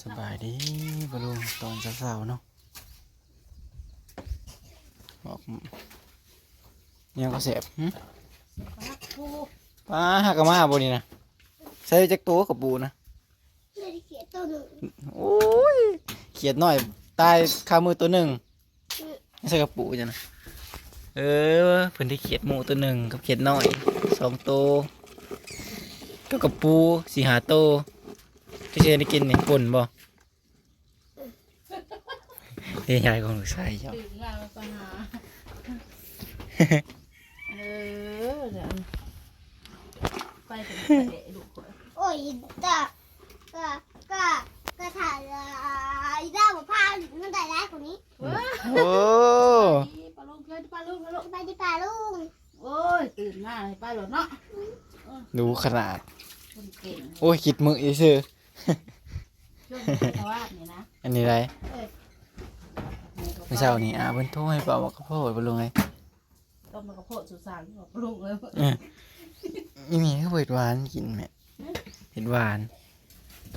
สบายดีบลุงตอนเช้าๆเนาะบอกเนี่ยก็เสียบป้าหักกระมาบนี่นะใส่จักตัวกับปูนะโอ้ยเขียดหน่อยตายคามือตัวหนึ่งไม่ใช่กับปูจ้ะนะเเพิ่นที่เขียดหมูตัวหนึ่งกับเขียดน้อย2 ตัวก็กับปู4-5 ตัวที่เชนได้กินนี่ป่นบ่เฮ้ยยายของหนูใส่เจ้า ตื่นมาไปหาเดี๋ยวไปถึงเตะดุคน โอ้ยก็ถ่ายอีด้าบอกพามันได้ร้ายกว่านี้ โอ้ ปลาลุงเพื่อนปลาลุงปลาลุง ไปดิป่าลุง โอ้ยตื่นมาไปหลดเนาะ ดูขนาด คนเก่ง โอ้ยคิดมืออีซื่อ ช่วงชาวบ้านเนี่ยนะ อันนี้ไรไม่เช้านี่เพิ่นโทรให้เปล่าว่าข้าวโพดบ่ลงไง ต้มกระโพดสุสานปลาลุงเลย อีนี่ก็เผ็ดหวานกินแม่เผ็ดหวาน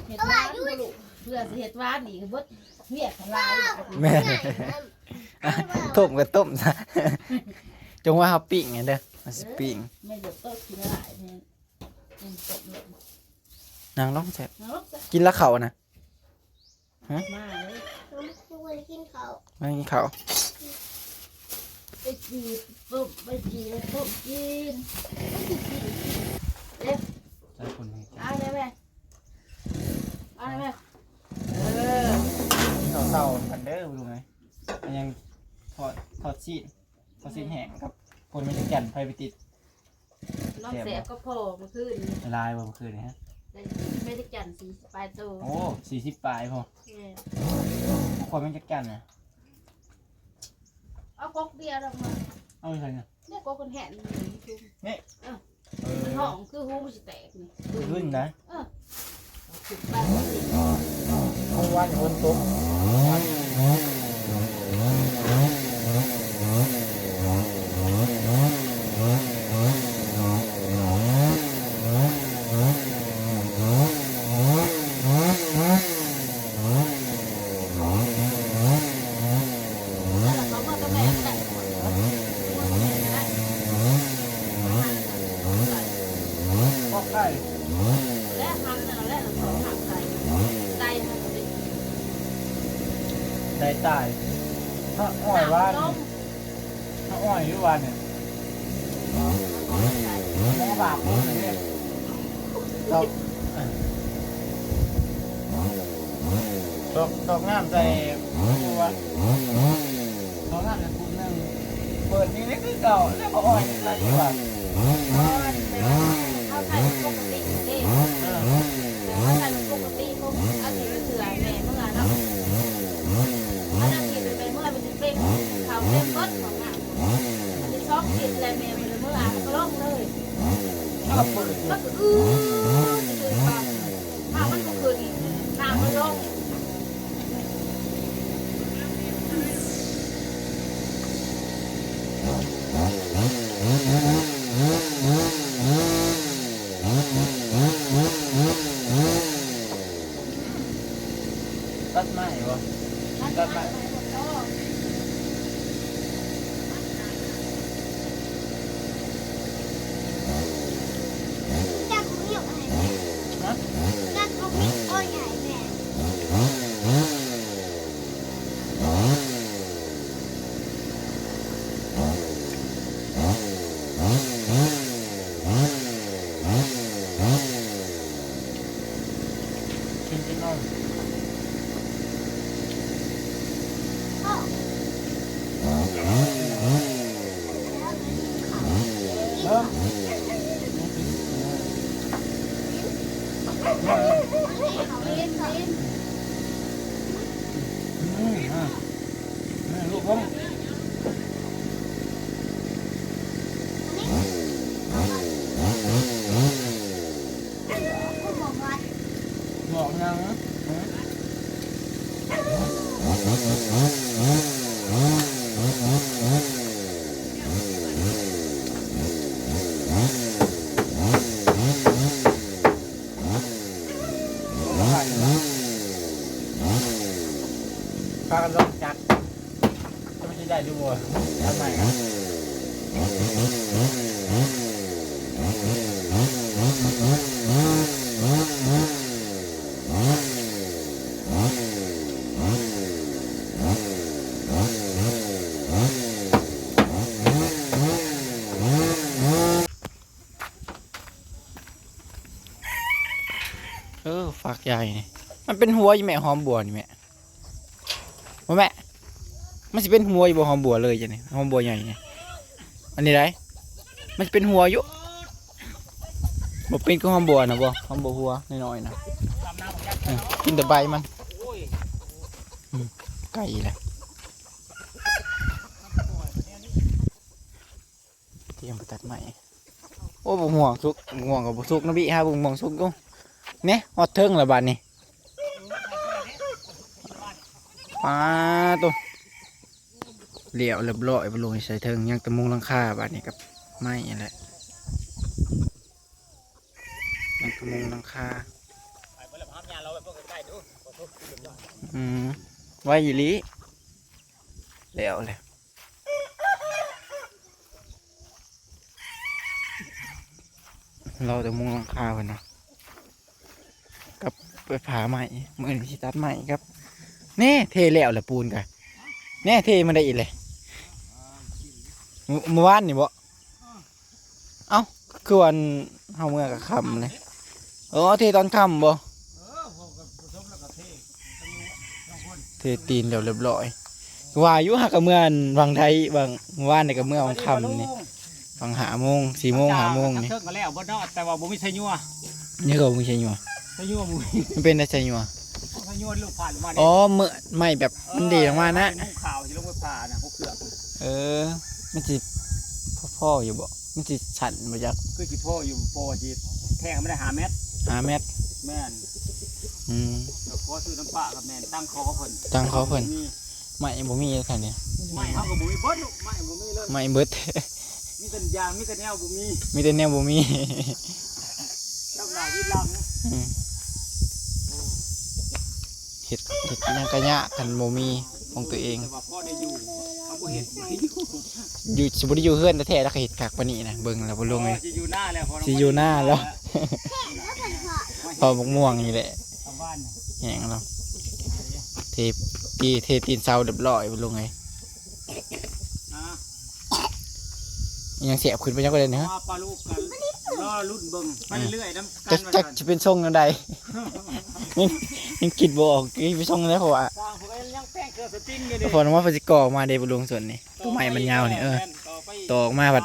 เห็ดหวานปลาลุงเพื่อเห็ดหวานอีกเบิดเมียของเรา แม่ต้มก็ต้มซะจงว่าเฮาปิ้งไงเด้อมันสิปิ้ง ไม่เดือดต้นกินอะไรเนี่ยต้มเลย นางร้องแซ่บ เนาะ กินแล้วเขานะ มาเลย ลุงไปกินเขา ไม่กินเขา ไปจีต้มไปจีต้มกินเอ๊ะ ใส่คนนี้ เอาเลยแม่เอาเลยแม่เศร้าๆกันเด้อบ่รู้ไงมันยังทอดซีนแห้งครับคนมันจะแก่นไฟไปติด น้องแสบก็พอเมื่อคืน ลายบ่เมื่อคืนนี่ฮะ ไม่ได้จันสีปลายตัว โอ้40 ปลายพอคนมันจะแก่นนะ เอาก๊กเดียวลงมา เอาไปใส่เนี่ย เนี่ยก๊กคนแห่น เอ ห้อ อง คือหูมันจะแตกนี่ ขึ้นนะ ขึ้นบ้าน เอาวันบนโต๊ะก็ได้ และหันแล้วและสองหักใส่ใส่หันไป ได้ตายถ้าอ้อยว่านถ้าอ้อยอยู่วันเนี่ยมองบาปเลยเนี่ยดอกงามใจตัวดอกงามใจคุณนึงเปิดนี่นี่คือเก่าแล้วก็อ้อยอะไรอยู่บ้าง เอาใส่ปกติเองเอาใส่ปกติพวกเอาใส่เสือแม่เมื่อเนาะอันนั้นกินไปเมื่อมันจะเป็นเขาเต็มก้นของหนังมันจะชอบกินแต่แม่ไปเมื่อก็ร้องเลย ก็เปิด ก็คือจะคือถ้ามันก็คือน้ำมันร้อง ตัดไม้วะตัดไม้ จักมีอะไรแม่ ฮะ จักมีโอ้ยใหญ่แม่ กินกินน้อง พ่อ เริ่ม เขาเล่นเล่น ลูกผม พ่อบอกว่า บอกยัง อ้ยทำไมนะฝักใหญ่นี่มันเป็นหัวอยู่แม่หอมบัวนี่แม่ว่าแม่มันจะเป็นหัวอยู่บ่หอมบัวเลยจ้ะนี่หอมบัวใหญ่นี่อันนี้ไรมันจะเป็นหัวอยู่บ่เป็นก็หอมบัวนะบ่หอมบัวหัวน้อยๆนะกินแต่ใบมันไก่แหละเตรียมไปตัดใหม่โอ้บ่ห่วงสุกบ่ห่วงกับบ่สุกนะพี่ฮะบ่ห่วงสุกกูเนี่ยฮอดเทิงละบาดนี่ปลาตัวเหลี่ยวเรียบร้อยบลงใส่เทิงยังตะมุงหลังคาบาดนี้กับไม้อะไรยังตะมุงหลังคาไว้ยีลีแล้วเลยเราตะมุงหลังคาไปเนาะกับไปผ่าใหม่เมื่อนี้ตัดใหม่ครับแน่เทแล้วแหละปูนกันแน่เทมันได้อีกเลยเมื่อวานนี่บ่เอ้าคือวันเฮาเมื่อกับค่ำเลยเทตอนค่ำบ่เทตีนแล้วเรียบร้อยว่าอยู่หักกับเมื่อวังไทยบางว่านในกับเมื่อวันค่ำนี่ฟัง5 โมง 4 โมง 5 โมงนี่เทิงก็แล้วบ่เนาะแต่ว่าบ่มีไสยัว นี่ก็มึงใช่ยัว ไสยัวบ่มี มันเป็นอะไรใช่ยัว ไสยัวลูกผ่านมา อ๋อเมื่อไม่แบบมันดีออกมานะ มุ้งขาวสิลงไปผ่าน่ะพวกเขือก มันจะพ่ออยู่บ่มันจะฉันบ่จัก คือสิพ่ออยู่พ่อสิแทงไม่ได้5 เมตร 5 เมตร แม่น แล้วขอซื้อน้ำปลากับแม่นตั้งคอเพิ่น ตั้งเขาเพิ่นไม่บ่มีแค่นี้ ไม่เฮาก็บ่มีเบิดลูกไม่บ่มีเลย ไม่เบิด มีแต่ยางมีแต่แนวบ่มี มีแต่แนวบ่มี จับหน้าวิดหลัง เห็ดยังกระยะกันบ่มีของตัวเอง แต่ว่าพ่อได้อยู่เขาบ่เฮ็ดบ่ได้อยู่ อยู่สิบ่ได้อยู่เฮือนแต่แท้แล้วก็เห็ดคักปานนี้นะเบิ่งแล้วบ่ลงเลย สิอยู่หน้าแล้วพอ สิอยู่หน้าแล้ว พอบักม่วงนี่แหละ ทำบ้าน แห้งแล้วเทตีนเสาเรียบร้อยบ่ลงเลย อ่า ยังเสียบขึ้นไปยังก็ได้นะฮะ มาปลาลูกกันรอรุ่นเบิ่งไปเรื่อยๆน้ำกั จั น ก ว่า จักจะเป็นทรงจังใดยังคิดบ่ออกไปทรงแล้วเพราะว่า สร้างพวกนั้นยังแป้งเกลือสติ้งอยู่ดิ พอว่าเพิ่นสิก่อมาได้บ่ลงส่วนนี้ตัวใหม่มันยาวนี่ตอออกมาบัด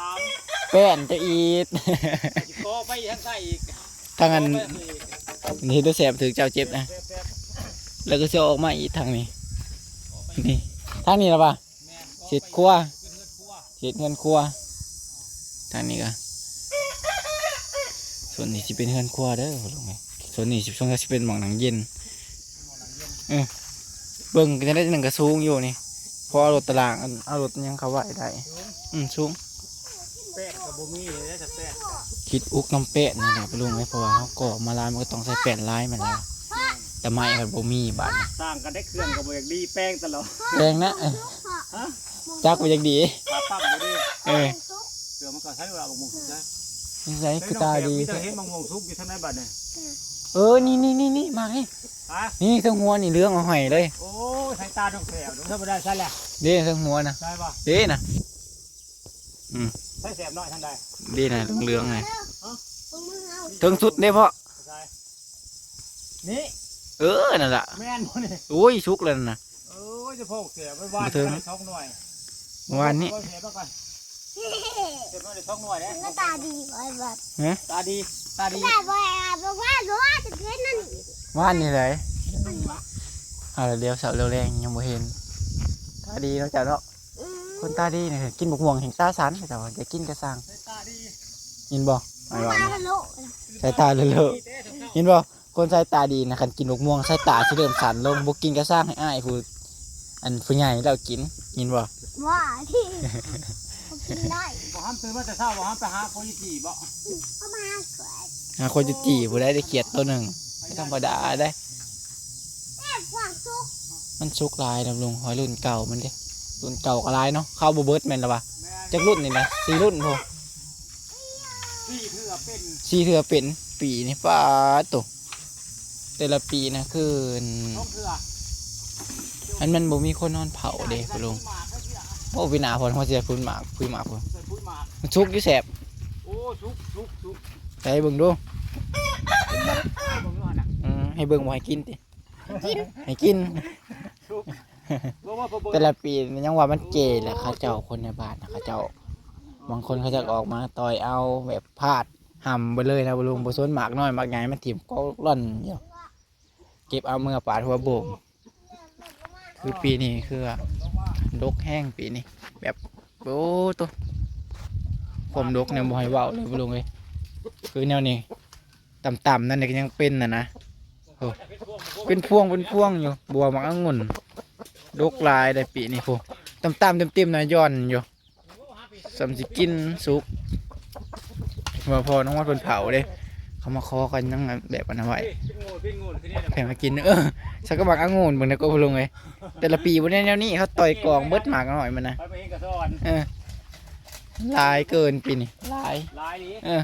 แป้นจะอีด ก็ไปทางใต้อีก ทางอันนี่ตัวแสบถึงเจ้าเจ็บนะแล้วก็จะออกมาอีกทางนี้นี่ทางนี้ล่ะป่ะเศษครัวเศษเงินครัวทางนี้ก็ส่วนนี้สิเป็นเงินครัวเด้อลงไงส่วนนี้สิเป็นหม่องหนังเย็นเบิ่งก็จะได้หนึ่งกระสูงอยู่นี่พอเอารถตารางเอารถยังเขาไหวได้สูง แป้งกับบุมี่ได้จะแป้ง คิดอุกน้ำเป็ดนี่แหละไปลุงไว้เพราะว่าเขาก่อมาลายมันก็ต้องใส่แป้นลายมันแล้วแต่ไม่ครับบ่มีบาด สร้างกันได้เครื่องกับบุอยากดีแป้งตลอด แรงนะจักไปยังดี ปลาปั๊มดูดิ เออ เสือมันก็ใช้เวลาบางมงสุกใช่ นี่ใส่คือตาดี มีแต่เห็นบางมงสุกอยู่ทางไหนบัดเนี่ย นี่มาให้ ฮะ นี่ทั้งหัวนี่เรื่องเอาหอยเลย โอ้สายตาต้องแสบถ้าไม่ได้ใช่แหละ เด้ทั้งหัวนะ ใช่ป่ะ เด้นะ ใช่แสบน้อยทางใด เด้นะเรื่องไงถึงสุดเด้พ่อ ใช่นี่ นั่นแหละ แม่นบ่นี่ โอ้ยชุกเลยนะ โอ้ยจะพกเสียไปวานได้ท้องหน่วย วันนี้ เสียไปก่อนเสียไปได้ท้องหน่วยเนี่ย ก็ตาดีไอ้แบบ ตาดีตาดี ตาบอยบอกว่าจะเล่นนั่น วันนี้เลยเอาเดี๋ยวเสาเร็วแรงยังบ่เห็นตาดีเนาะจ้ะเนาะคนตาดีเนี่ยกินบกม่วงเห็นตาสันแต่ว่าจะกินกระสัง ตาดี ยินบ่ไม่ว่า ตา นะ ทะลุ สายตาเลอะๆยินบ่คนสายตาดีนะคันกินบกม่วงสายตาสิเริ่มสั่นลงบ่กินกระสังให้อ้ายผู้อันผู้ใหญ่เรากินยินบ่ ว่าที่กินได้ บ่ห้ามตื่นมาแต่เช้าบ่ห้ามไปหาโพลิจีบ่ ก็มาเกิด หาคนจะจีผู้ใดได้เขียดตัวหนึ่งไม่ธรรมดาได้ แม่ฟังซุก มันชุกลายนะลุงหอยรุ่นเก่ามันเด้ รุ่นเก่าก็หลายเนาะเข้าบ่เบิดแม่นล่ะวะ แม่น จักรุ่นนี่นะ4รุ่นพอ ที่เพื่อเป็น 4เทื่อเป็นปีนี่ป้าดโตแต่ละปีนะคือ ต้องเพื่อ อันมันบ่มีคนนอนเผาเด้พ่อลุง หมากเขาเสีย โอ้พี่นาพรเขาสิได้พื้นหมากพื้นหมากพุ่น ใส่ปุ๋ยหมาก มันชุกอยู่แสบ โอ้ชุก ไปเบิ่งดู บ่มีว่าน่ะ ให้เบิ่งบ่ให้กินติให้กิน ชุกบ่ว่าบ่ แต่ละปีมันยังว่ามันเจแหละเขาเจ้าคนในบ้านนะเขาเจ้าบางคนเขาจะออกมาต่อยเอาแบบพาดห่ำไปเลยนะบ่ลุงบ่สนหมากน้อยหมากใหญ่มันถิ่มก็ร่อนอยู่เก็บเอาเมื่อปาดหัวโบกคือปีนี้คือดกแห้งปีนี้แบบโอ้ตัวผมดกเนี่ยบ่ให้เว้าเลยบ่ลุงเอ้ยคือแนวนี้ต่ำๆนั่นเนี่ยก็ยังเป็นนะโอ้เป็นพวงอยู่บัวหมากองุ่นดกลายได้ปีนี้พูต่ำๆเต็มๆนะย้อนอยู่สำสิกินสุกว่าพอน้องวัดเป็นเผาเด้เขามาคอกันยังแบบอันนั้นไว้ เป็นงูคือเนี่ย แข่งมากินสักกระบักองุ่นเบิ่งนะก็พลุงเลยแต่ละปีบนแนวนี้เขาต่อยกองเบิดหมากหน่อยมันนะ ไปเองก็สอน ลายเกินปีนี้ลาย ลายนี้ เออ